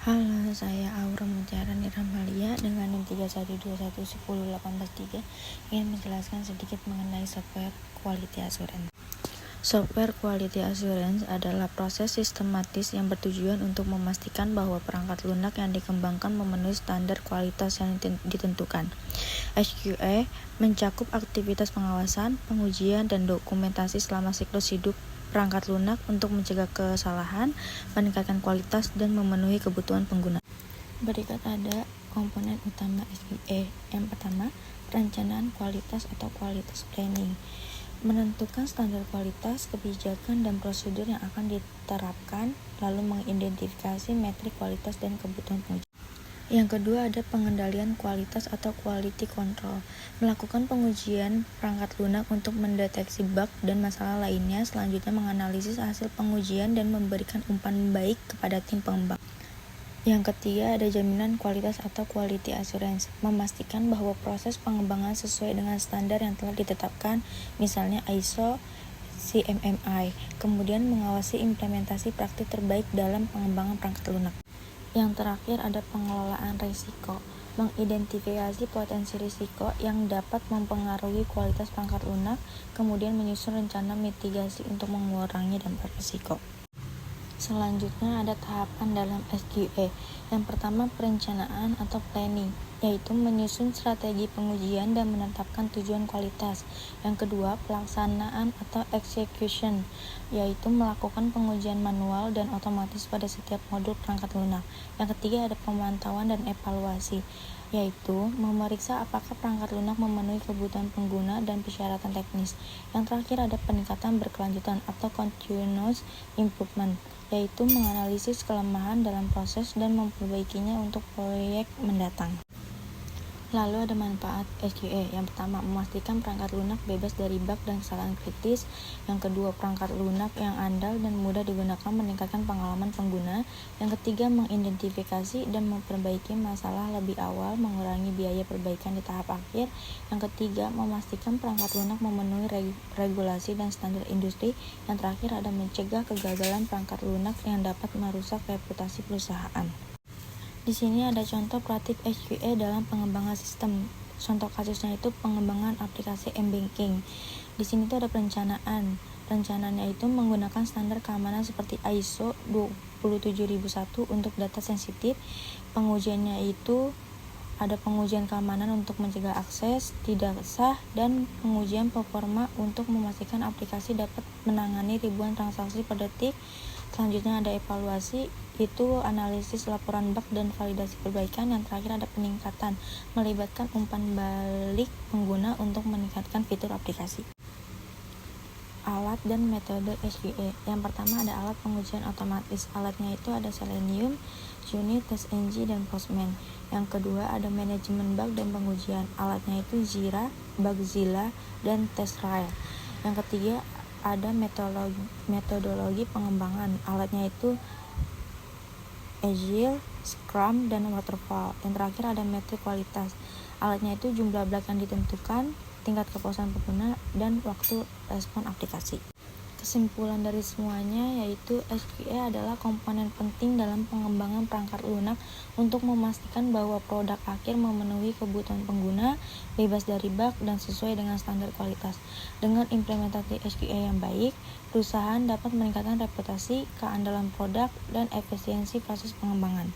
Halo, saya Aura Mutiara Niramalia dengan NIM 31211018 ingin menjelaskan sedikit mengenai software quality assurance. Software quality assurance adalah proses sistematis yang bertujuan untuk memastikan bahwa perangkat lunak yang dikembangkan memenuhi standar kualitas yang ditentukan. SQA mencakup aktivitas pengawasan, pengujian, dan dokumentasi selama siklus hidup perangkat lunak untuk mencegah kesalahan, meningkatkan kualitas, dan memenuhi kebutuhan pengguna. Berikut ada komponen utama SQA. Yang pertama, perencanaan kualitas atau kualitas planning. Menentukan standar kualitas, kebijakan, dan prosedur yang akan diterapkan, lalu mengidentifikasi metrik kualitas dan kebutuhan penguji. Yang kedua ada pengendalian kualitas atau quality control. Melakukan pengujian perangkat lunak untuk mendeteksi bug dan masalah lainnya, selanjutnya menganalisis hasil pengujian dan memberikan umpan baik kepada tim pengembang. Yang ketiga ada jaminan kualitas atau quality assurance, memastikan bahwa proses pengembangan sesuai dengan standar yang telah ditetapkan, misalnya ISO, CMMI, kemudian mengawasi implementasi praktik terbaik dalam pengembangan perangkat lunak. Yang terakhir ada pengelolaan risiko, mengidentifikasi potensi risiko yang dapat mempengaruhi kualitas perangkat lunak, kemudian menyusun rencana mitigasi untuk mengurangi dampak risiko. Selanjutnya ada tahapan dalam SQA. Yang pertama perencanaan atau planning, yaitu menyusun strategi pengujian dan menetapkan tujuan kualitas. Yang kedua pelaksanaan atau execution, yaitu melakukan pengujian manual dan otomatis pada setiap modul perangkat lunak. Yang ketiga ada pemantauan dan evaluasi, yaitu memeriksa apakah perangkat lunak memenuhi kebutuhan pengguna dan persyaratan teknis. Yang terakhir ada peningkatan berkelanjutan atau continuous improvement, yaitu menganalisis kelemahan dalam proses dan memperbaikinya untuk proyek mendatang. Lalu ada manfaat SQA. Yang pertama, memastikan perangkat lunak bebas dari bug dan kesalahan kritis. Yang kedua, perangkat lunak yang andal dan mudah digunakan meningkatkan pengalaman pengguna. Yang ketiga, mengidentifikasi dan memperbaiki masalah lebih awal, mengurangi biaya perbaikan di tahap akhir. Yang ketiga, memastikan perangkat lunak memenuhi regulasi dan standar industri. Yang terakhir ada mencegah kegagalan perangkat lunak yang dapat merusak reputasi perusahaan. Di sini ada contoh praktik SQA dalam pengembangan sistem. Contoh kasusnya itu pengembangan aplikasi m-banking. Di sini tuh ada perencanaan. Rencananya itu menggunakan standar keamanan seperti ISO 27001 untuk data sensitif. Pengujiannya itu ada pengujian keamanan untuk mencegah akses tidak sah dan pengujian performa untuk memastikan aplikasi dapat menangani ribuan transaksi per detik. Selanjutnya ada evaluasi, itu analisis laporan bug dan validasi perbaikan. Yang terakhir ada peningkatan, melibatkan umpan balik pengguna untuk meningkatkan fitur aplikasi. Alat dan metode SQA. Yang pertama ada alat pengujian otomatis. Alatnya itu ada Selenium, Unit, TestNG, dan Postman. Yang kedua ada manajemen bug dan pengujian. Alatnya itu Jira, Bugzilla, dan TestRail. Yang ketiga ada metodologi pengembangan. Alatnya itu Agile, Scrum, dan Waterfall. Yang terakhir ada metrik kualitas. Alatnya itu jumlah bug yang ditentukan, tingkat kepuasan pengguna, dan waktu respon aplikasi. Kesimpulan dari semuanya yaitu SQA adalah komponen penting dalam pengembangan perangkat lunak untuk memastikan bahwa produk akhir memenuhi kebutuhan pengguna, bebas dari bug, dan sesuai dengan standar kualitas. Dengan implementasi SQA yang baik, perusahaan dapat meningkatkan reputasi, keandalan produk, dan efisiensi proses pengembangan.